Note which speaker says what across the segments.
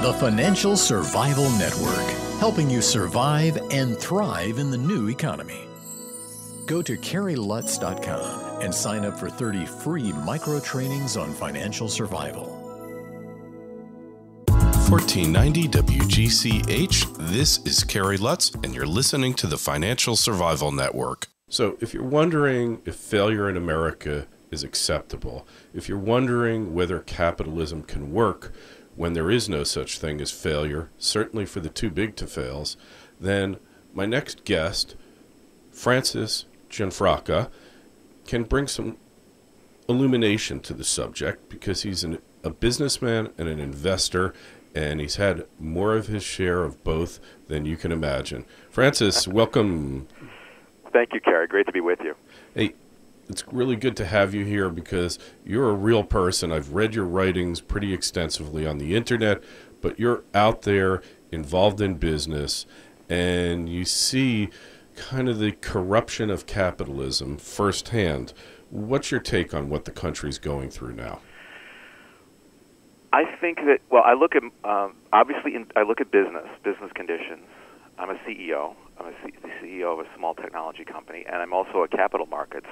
Speaker 1: The Financial Survival Network, helping you survive and thrive in the new economy. Go to CarrieLutz.com and sign up for 30 free micro trainings on financial survival.
Speaker 2: 1490 WGCH, this is Carrie Lutz, and you're listening to the Financial Survival Network. So if you're wondering if failure in America is acceptable, if you're wondering whether capitalism can work when there is no such thing as failure, certainly for the too big to fails, then my next guest, Francis Cianfrocca, can bring some illumination to the subject because he's a businessman and an investor, and he's had more of his share of both than you can imagine. Francis, welcome.
Speaker 3: Thank you, Carrie. Great to be with you.
Speaker 2: Hey, it's really good to have you here because you're a real person. I've read your writings pretty extensively on the internet, but you're out there involved in business, and you see kind of the corruption of capitalism firsthand. What's your take on what the country's going through now?
Speaker 3: I think that, well, I look at, I look at business conditions. I'm a CEO. I'm the CEO of a small technology company, and I'm also a capital markets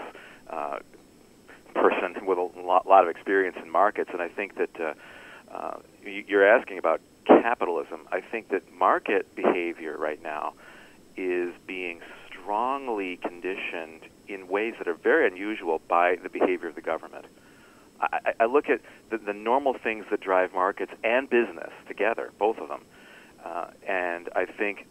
Speaker 3: person with a lot of experience in markets. And I think that you're asking about capitalism. I think that market behavior right now is being strongly conditioned in ways that are very unusual by the behavior of the government. I look at the normal things that drive markets and business together, both of them, and I think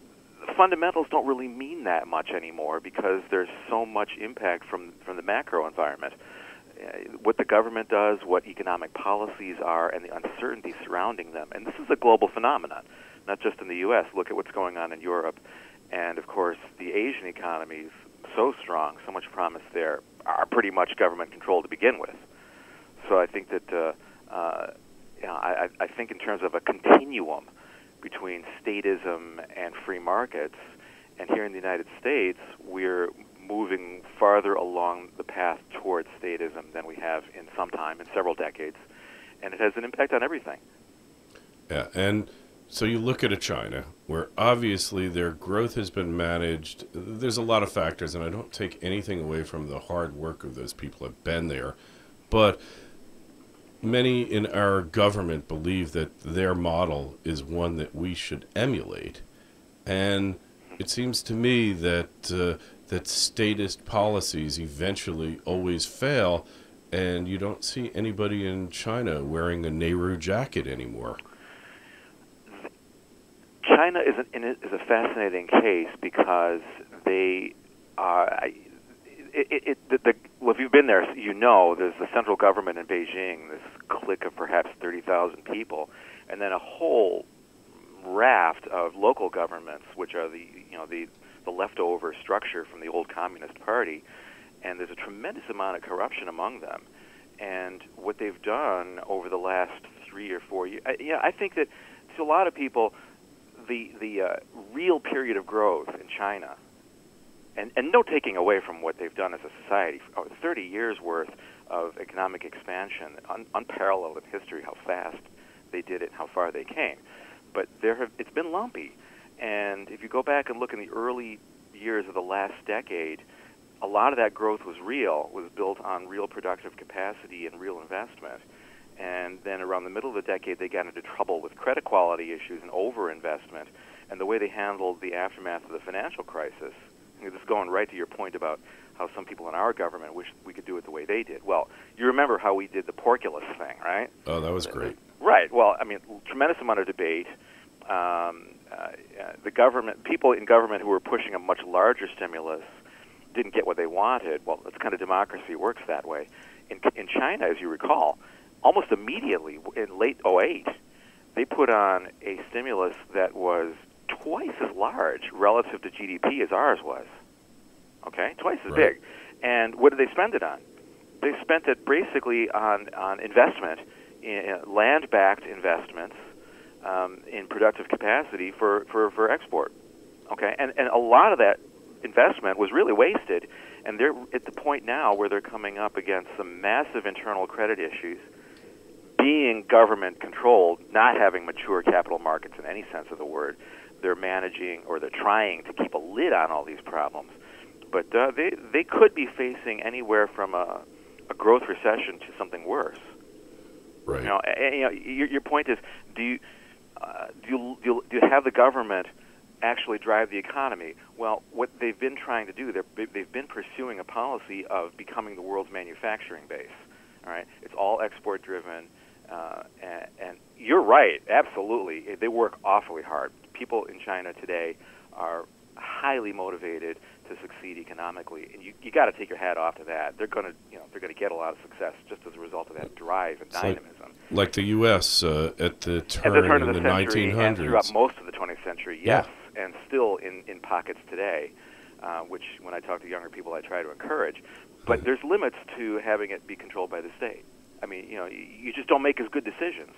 Speaker 3: the fundamentals don't really mean that much anymore because there's so much impact from the macro environment. What the government does, what economic policies are, and the uncertainty surrounding them. And this is a global phenomenon, not just in the U.S. Look at what's going on in Europe. And, of course, the Asian economies, so strong, so much promise there, are pretty much government-controlled to begin with. So I think that I think in terms of a continuum between statism and free markets, and here in the United States, we're moving farther along the path towards statism than we have in some time, in several decades, and it has an impact on everything.
Speaker 2: Yeah, and so you look at China, where obviously their growth has been managed. There's a lot of factors, and I don't take anything away from the hard work of those people who have been there, but many in our government believe that their model is one that we should emulate. And it seems to me that that statist policies eventually always fail, and you don't see anybody in China wearing a Nehru jacket anymore.
Speaker 3: China is a fascinating case because they are. Well, if you've been there, you know there's the central government in Beijing, this clique of perhaps 30,000 people, and then a whole raft of local governments, which are the leftover structure from the old Communist Party, and there's a tremendous amount of corruption among them. And what they've done over the last 3 or 4 years, I think that to a lot of people, the real period of growth in China. And no taking away from what they've done as a society, 30 years worth of economic expansion, unparalleled in history, how fast they did it, how far they came. But it's been lumpy. And if you go back and look in the early years of the last decade, a lot of that growth was built on real productive capacity and real investment. And then around the middle of the decade, they got into trouble with credit quality issues and overinvestment, and the way they handled the aftermath of the financial crisis. This is going right to your point about how some people in our government wish we could do it the way they did. Well, you remember how we did the porculus thing, right?
Speaker 2: Oh, that was great.
Speaker 3: Right. Well, I mean, tremendous amount of debate. The government, people in government who were pushing a much larger stimulus didn't get what they wanted. Well, that's kind of democracy works that way. In China, as you recall, almost immediately in late '08, they put on a stimulus that was twice as large relative to GDP as ours was. Okay, twice as big. And what did they spend it on? They spent it basically on investment, in land-backed investments in productive capacity for export. Okay, and a lot of that investment was really wasted, and they're at the point now where they're coming up against some massive internal credit issues, being government controlled, not having mature capital markets in any sense of the word, they're managing, or they're trying to keep a lid on all these problems. But they could be facing anywhere from a growth recession to something worse.
Speaker 2: Right.
Speaker 3: Your point is, do you have the government actually drive the economy? Well, what they've been trying to do, they've been pursuing a policy of becoming the world's manufacturing base. All right, it's all export driven, and you're right, absolutely. They work awfully hard. People in China today are highly motivated to succeed economically, and you got to take your hat off to that. They're going to get a lot of success just as a result of that drive and dynamism.
Speaker 2: Like the U.S. At the turn
Speaker 3: of the century
Speaker 2: 1900s,
Speaker 3: and throughout most of the 20th century, yes, and still in pockets today, which when I talk to younger people, I try to encourage. But there's limits to having it be controlled by the state. I mean, you just don't make as good decisions.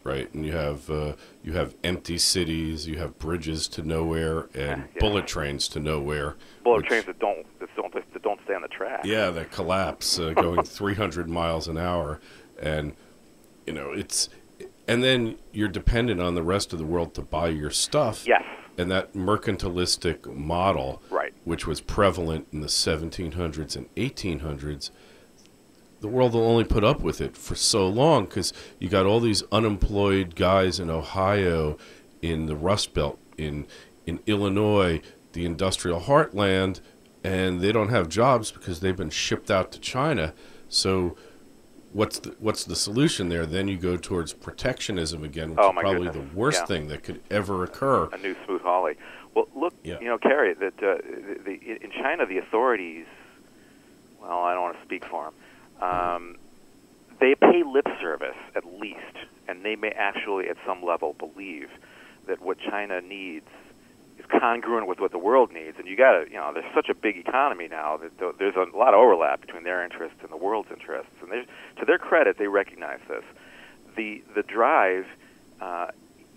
Speaker 2: Right, and you have empty cities, you have bridges to nowhere, and bullet trains to nowhere.
Speaker 3: Bullet trains that don't stay on the track.
Speaker 2: Yeah, that collapse, going 300 miles an hour, and and then you're dependent on the rest of the world to buy your stuff.
Speaker 3: Yes.
Speaker 2: And that mercantilistic model,
Speaker 3: right,
Speaker 2: which was prevalent in the 1700s and 1800s, the world will only put up with it for so long because you got all these unemployed guys in Ohio, in the Rust Belt, in Illinois, the industrial heartland, and they don't have jobs because they've been shipped out to China. So what's the solution there? Then you go towards protectionism again, which is probably the worst thing that could ever occur.
Speaker 3: A new smooth Holly. Well, look, Kerry, that in China the authorities, well, I don't want to speak for them. They pay lip service, at least, and they may actually, at some level, believe that what China needs is congruent with what the world needs. And there's such a big economy now that there's a lot of overlap between their interests and the world's interests. And to their credit, they recognize this. The drive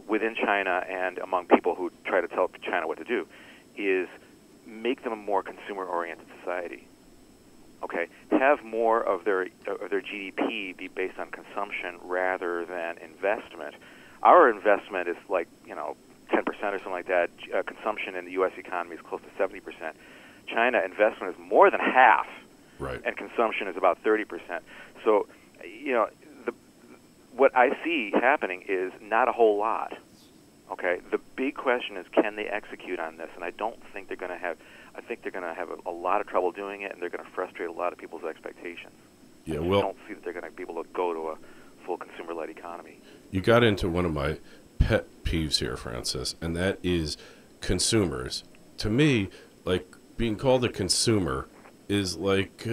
Speaker 3: within China and among people who try to tell China what to do is make them a more consumer-oriented society. Okay, have more of their GDP be based on consumption rather than investment. Our investment is like 10% or something like that. Consumption in the U.S. economy is close to 70%. China investment is more than half,
Speaker 2: right,
Speaker 3: and consumption is about 30%. So, what I see happening is not a whole lot. Okay, the big question is, can they execute on this? And I don't think they're going to have. I think they're going to have a lot of trouble doing it, and they're going to frustrate a lot of people's expectations.
Speaker 2: Yeah,
Speaker 3: I don't see that they're going to be able to go to a full consumer-led economy.
Speaker 2: You got into one of my pet peeves here, Francis, and that is consumers. To me, like, being called a consumer is like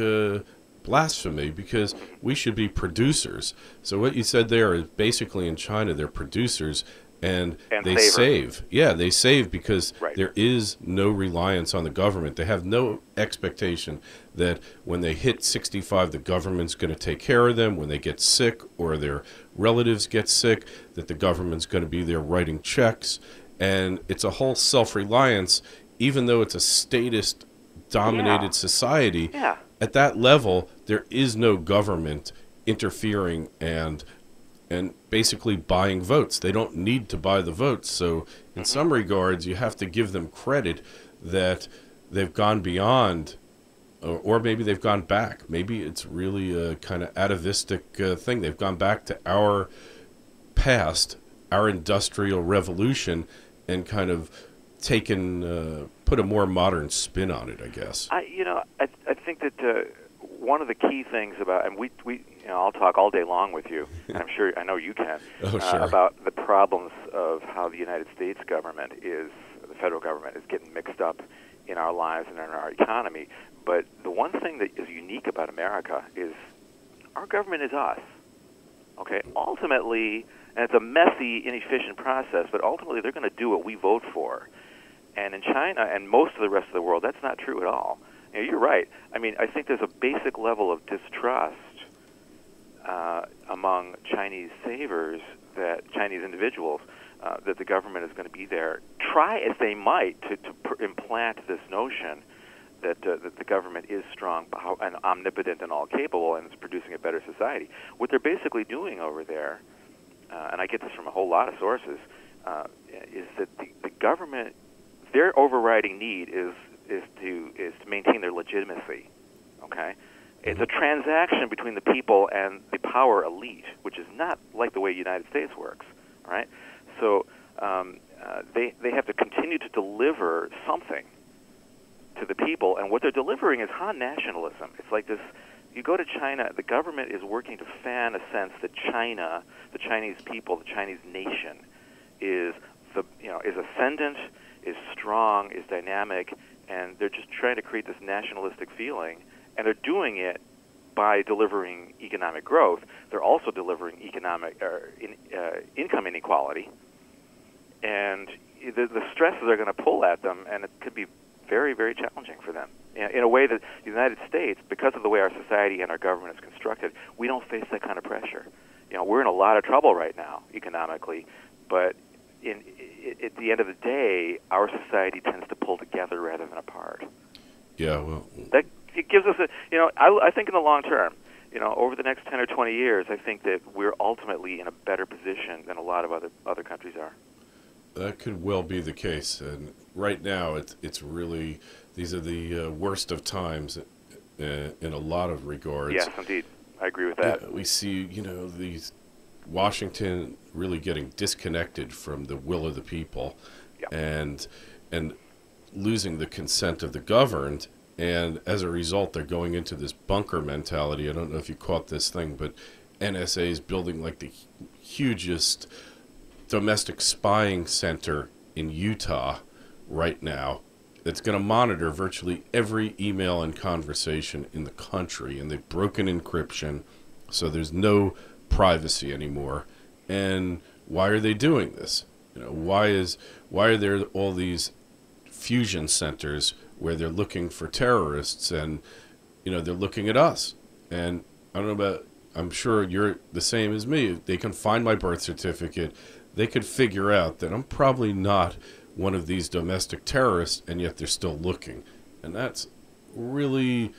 Speaker 2: blasphemy because we should be producers. So what you said there is basically in China they're producers. And they save. Yeah, they save because there is no reliance on the government. They have no expectation that when they hit 65, the government's going to take care of them. When they get sick or their relatives get sick, that the government's going to be there writing checks. And it's a whole self-reliance, even though it's a statist-dominated society.
Speaker 3: Yeah.
Speaker 2: At that level, there is no government interfering and basically buying votes. They don't need to buy the votes. So in some regards, you have to give them credit that they've gone beyond, or maybe they've gone back. Maybe it's really a kind of atavistic thing. They've gone back to our past, our industrial revolution, and kind of taken, put a more modern spin on it, I guess.
Speaker 3: I think that one of the key things about, and I'll talk all day long with you, and I know you can, about the problems of how the United States government the federal government is getting mixed up in our lives and in our economy. But the one thing that is unique about America is our government is us. Okay, ultimately, and it's a messy, inefficient process, but ultimately they're going to do what we vote for. And in China and most of the rest of the world, that's not true at all. You're right. I mean, I think there's a basic level of distrust among Chinese savers, that Chinese individuals, that the government is going to be there. Try as they might to implant this notion that the government is strong and omnipotent and all capable and is producing a better society. What they're basically doing over there, and I get this from a whole lot of sources, is that the government, their overriding need is to maintain their legitimacy. Okay, it's a transaction between the people and the power elite, which is not like the way the United States works. Right, so they have to continue to deliver something to the people, and what they're delivering is Han nationalism. It's like this. You go to China, the government is working to fan a sense that China, the Chinese people, the Chinese nation, is ascendant, is strong, is dynamic, and they're just trying to create this nationalistic feeling, and they're doing it by delivering economic growth. They're also delivering income inequality, and the stresses are going to pull at them, and it could be very, very challenging for them. In a way that the United States, because of the way our society and our government is constructed, we don't face that kind of pressure. We're in a lot of trouble right now economically, but at the end of the day, our society tends to pull together rather than apart.
Speaker 2: Yeah, well,
Speaker 3: that it gives us I think in the long term, over the next 10 or 20 years, I think that we're ultimately in a better position than a lot of other countries are.
Speaker 2: That could well be the case, and right now it's really, these are the worst of times in a lot of regards.
Speaker 3: Yes, indeed, I agree with that.
Speaker 2: We see, these Washington really getting disconnected from the will of the people, and losing the consent of the governed, and as a result, they're going into this bunker mentality. I don't know if you caught this thing, but NSA is building like the hugest domestic spying center in Utah right now that's going to monitor virtually every email and conversation in the country, and they've broken encryption, so there's no privacy anymore. And why are they doing this? Why are there all these fusion centers where they're looking for terrorists, and they're looking at us? And I don't know about, I'm sure you're the same as me. They can find my birth certificate. They could figure out that I'm probably not one of these domestic terrorists, and yet they're still looking. And that's really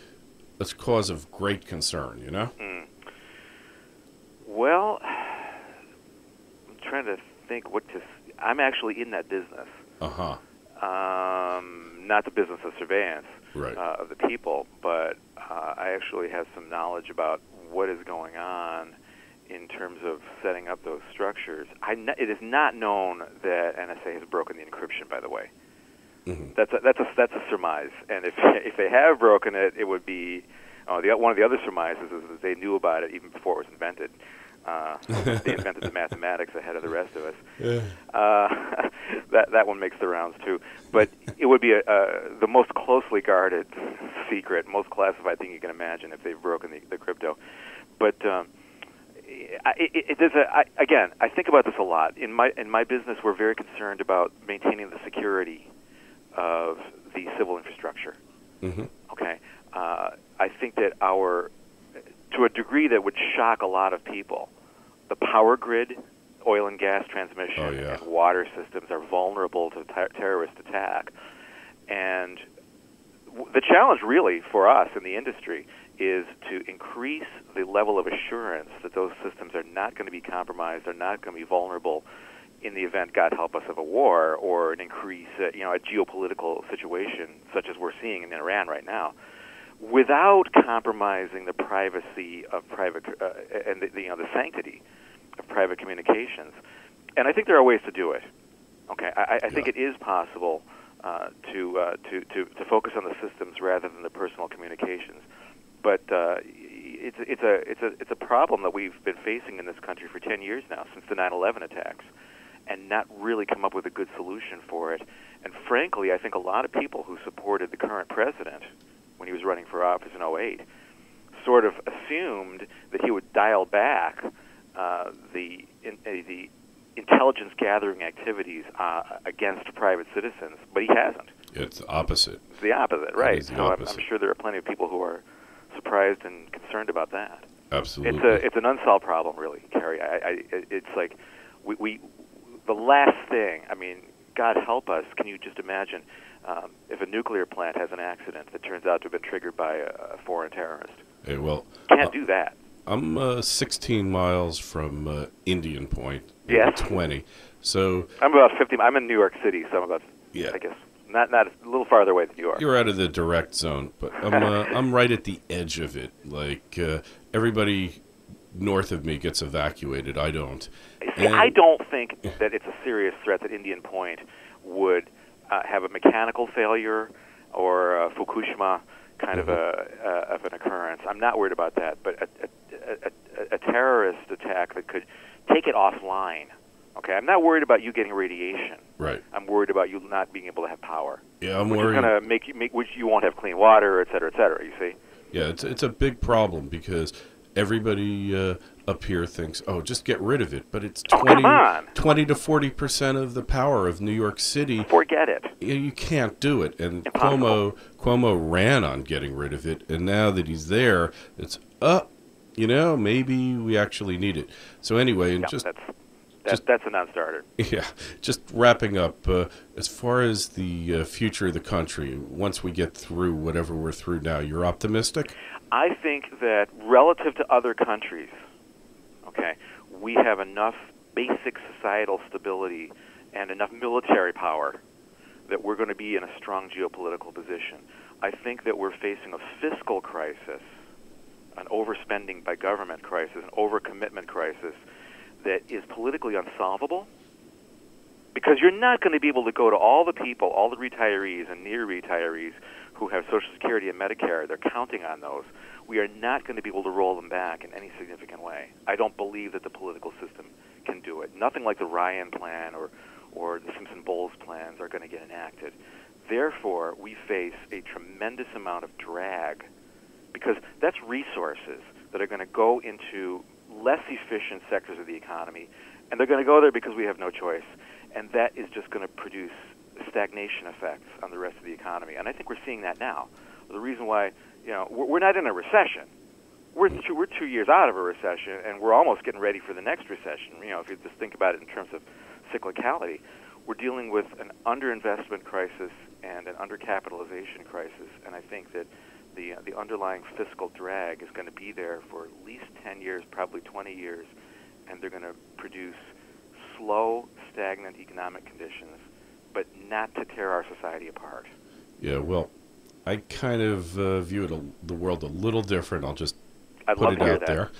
Speaker 2: a cause of great concern,
Speaker 3: Well, I'm trying to think I'm actually in that business.
Speaker 2: Uh-huh.
Speaker 3: Not the business of surveillance
Speaker 2: right.
Speaker 3: Of the people, but I actually have some knowledge about what is going on in terms of setting up those structures. It is not known that NSA has broken the encryption, by the way. Mm-hmm. That's a surmise, and if they have broken it, it would be one of the other surmises is that they knew about it even before it was invented. They invented the mathematics ahead of the rest of us. Yeah. That one makes the rounds too. But it would be the most closely guarded secret, most classified thing you can imagine if they've broken the crypto. But again, I think about this a lot. In my business, we're very concerned about maintaining the security of the civil infrastructure. Mm-hmm. Okay, I think that to a degree that would shock a lot of people, the power grid, oil and gas transmission, and water systems are vulnerable to terrorist attack. And the challenge really for us in the industry is to increase the level of assurance that those systems are not going to be compromised, are not going to be vulnerable in the event, God help us, of a war or an increase, a geopolitical situation such as we're seeing in Iran right now, without compromising the privacy of private and the sanctity of private communications. And I think there are ways to do it. Okay, I think it is possible to focus on the systems rather than the personal communications. But it's a problem that we've been facing in this country for 10 years now, since the 9/11 attacks, and not really come up with a good solution for it. And frankly, I think a lot of people who supported the current president when he was running for office in 2008 sort of assumed that he would dial back the intelligence gathering activities against private citizens, but he hasn't.
Speaker 2: It's the opposite.
Speaker 3: It's the opposite, right?
Speaker 2: So
Speaker 3: I'm sure there are plenty of people who are surprised and concerned about that.
Speaker 2: Absolutely.
Speaker 3: It's an unsolved problem, really, Kerry. It's like we the last thing. I mean, God help us. Can you just imagine if a nuclear plant has an accident that turns out to have been triggered by a foreign terrorist.
Speaker 2: Hey, well,
Speaker 3: Can't do that.
Speaker 2: I'm 16 miles from Indian Point.
Speaker 3: Yes.
Speaker 2: 20. So
Speaker 3: I'm about 50. I'm in New York City, so I'm about,
Speaker 2: yeah.
Speaker 3: I guess, not a little farther away than you are.
Speaker 2: You're out of the direct zone, but I'm right at the edge of it. Like everybody north of me gets evacuated. I don't.
Speaker 3: See, I don't think that it's a serious threat that Indian Point would have a mechanical failure or a Fukushima kind of an occurrence. I'm not worried about that, but a terrorist attack that could take it offline. Okay, I'm not worried about you getting radiation.
Speaker 2: Right.
Speaker 3: I'm worried about you not being able to have power.
Speaker 2: Yeah, I'm
Speaker 3: which
Speaker 2: worried.
Speaker 3: Which is going to make which you won't have clean water, et cetera, et cetera. You see?
Speaker 2: Yeah, it's a big problem because everybody up here thinks, oh, just get rid of it. But it's 20 to 40% of the power of New York City.
Speaker 3: Forget it.
Speaker 2: You can't do it. And
Speaker 3: Impossible.
Speaker 2: Cuomo ran on getting rid of it. And now that he's there, it's, maybe we actually need it. So anyway, and
Speaker 3: that's a non-starter.
Speaker 2: Yeah, just wrapping up, as far as the future of the country, once we get through whatever we're through now, you're optimistic?
Speaker 3: I think that relative to other countries, okay, we have enough basic societal stability and enough military power that we're going to be in a strong geopolitical position. I think that we're facing a fiscal crisis, an overspending by government crisis, an overcommitment crisis that is politically unsolvable, because you're not going to be able to go to all the people, all the retirees and near retirees who have Social Security and Medicare. They're counting on those. We are not going to be able to roll them back in any significant way. I don't believe that the political system can do it. Nothing like the Ryan plan or the Simpson-Bowles plans are going to get enacted. Therefore, we face a tremendous amount of drag, because that's resources that are going to go into less efficient sectors of the economy, and they're going to go there because we have no choice, and that is just going to produce stagnation effects on the rest of the economy. And I think we're seeing that now. The reason why, we're not in a recession. We're 2 years out of a recession, and we're almost getting ready for the next recession. If you just think about it in terms of cyclicality, we're dealing with an underinvestment crisis and an undercapitalization crisis, and I think that the underlying fiscal drag is going to be there for at least 10 years, probably 20 years, and they're going to produce slow, stagnant economic conditions, but not to tear our society apart.
Speaker 2: Yeah, well, I kind of view the world a little different. I'll just
Speaker 3: I'd
Speaker 2: put
Speaker 3: love
Speaker 2: it
Speaker 3: to hear
Speaker 2: out
Speaker 3: that.
Speaker 2: there.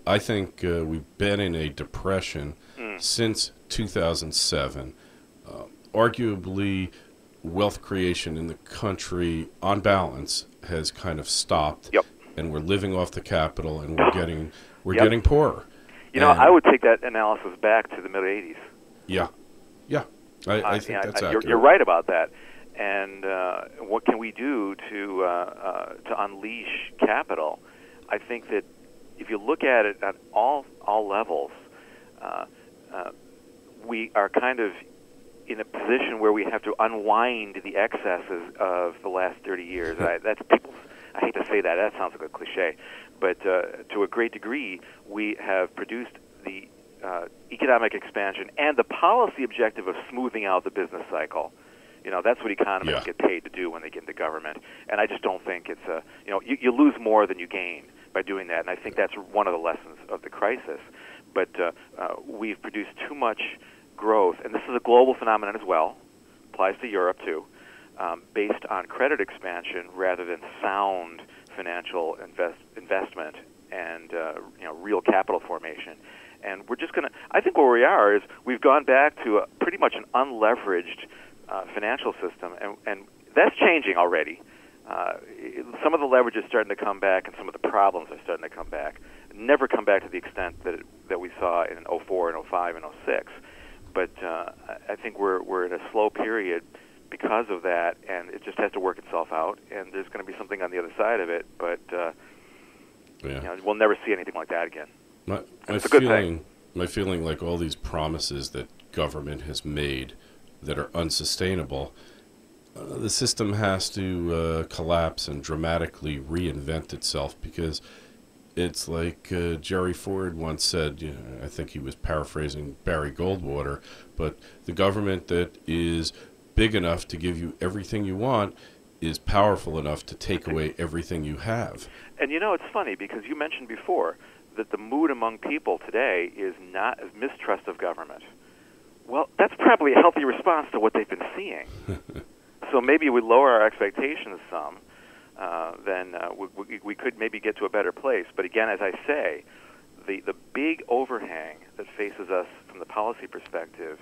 Speaker 2: I think we've been in a depression since 2007. Arguably, wealth creation in the country, on balance, has kind of stopped.
Speaker 3: Yep.
Speaker 2: And we're living off the capital, and we're getting poorer.
Speaker 3: I would take that analysis back to the mid-'80s.
Speaker 2: Yeah. I think that's accurate.
Speaker 3: You're right about that. And what can we do to unleash capital? I think that if you look at it at all levels, we are kind of in a position where we have to unwind the excesses of the last 30 years. I hate to say that. That sounds like a cliche. But to a great degree, we have produced the economic expansion and the policy objective of smoothing out the business cycle. That's what economists get paid to do when they get into government. And I just don't think it's you lose more than you gain by doing that. And I think that's one of the lessons of the crisis. But we've produced too much growth, and this is a global phenomenon as well, applies to Europe too, based on credit expansion rather than sound financial investment and real capital formation. And we're just going to, I think where we are is we've gone back to pretty much an unleveraged financial system, and that's changing already. Some of the leverage is starting to come back, and some of the problems are starting to come back. Never come back to the extent that we saw in 04 and 05 and 06. But I think we're in a slow period because of that, and it just has to work itself out. And there's going to be something on the other side of it, but we'll never see anything like that again. It's a good thing.
Speaker 2: My feeling, like all these promises that government has made that are unsustainable, the system has to collapse and dramatically reinvent itself, because it's like Jerry Ford once said, I think he was paraphrasing Barry Goldwater, but the government that is big enough to give you everything you want is powerful enough to take away everything you have.
Speaker 3: And it's funny because you mentioned before that the mood among people today is not mistrust of government. Well, that's probably a healthy response to what they've been seeing. So maybe we lower our expectations some, then we could maybe get to a better place. But again, as I say, the big overhang that faces us from the policy perspective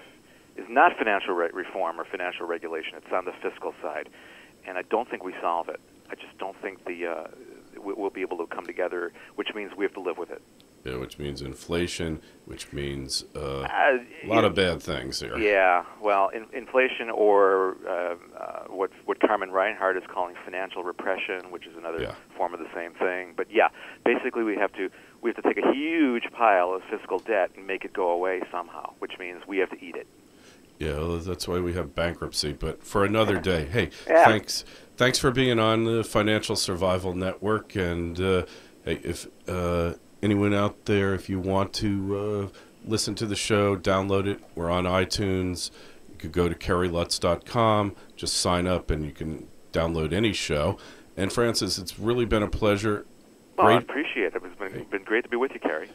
Speaker 3: is not financial reform or financial regulation. It's on the fiscal side. And I don't think we solve it. I just don't think we'll be able to come together, which means we have to live with it.
Speaker 2: Yeah, which means inflation, which means a lot of bad things here.
Speaker 3: Yeah, well, inflation or what Carmen Reinhardt is calling financial repression, which is another form of the same thing. But yeah, basically we have to take a huge pile of fiscal debt and make it go away somehow, which means we have to eat it.
Speaker 2: Yeah, well, that's why we have bankruptcy. But for another day. Hey,
Speaker 3: yeah.
Speaker 2: Thanks for being on the Financial Survival Network. And hey, if anyone out there, if you want to listen to the show, download it. We're on iTunes. You could go to kerrylutz.com, just sign up, and you can download any show. And Francis, it's really been a pleasure.
Speaker 3: Well, I appreciate it. It's been great to be with you, Kerry.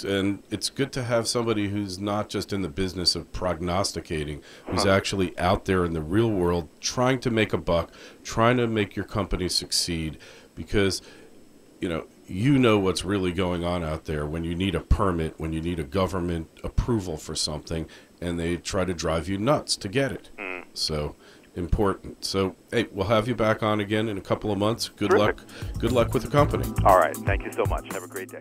Speaker 2: And it's good to have somebody who's not just in the business of prognosticating, who's actually out there in the real world trying to make a buck, trying to make your company succeed, because you know what's really going on out there when you need a permit, when you need a government approval for something, and they try to drive you nuts to get it. So important. So, hey, we'll have you back on again in a couple of months. Good luck with the company.
Speaker 3: All right. Thank you so much. Have a great day.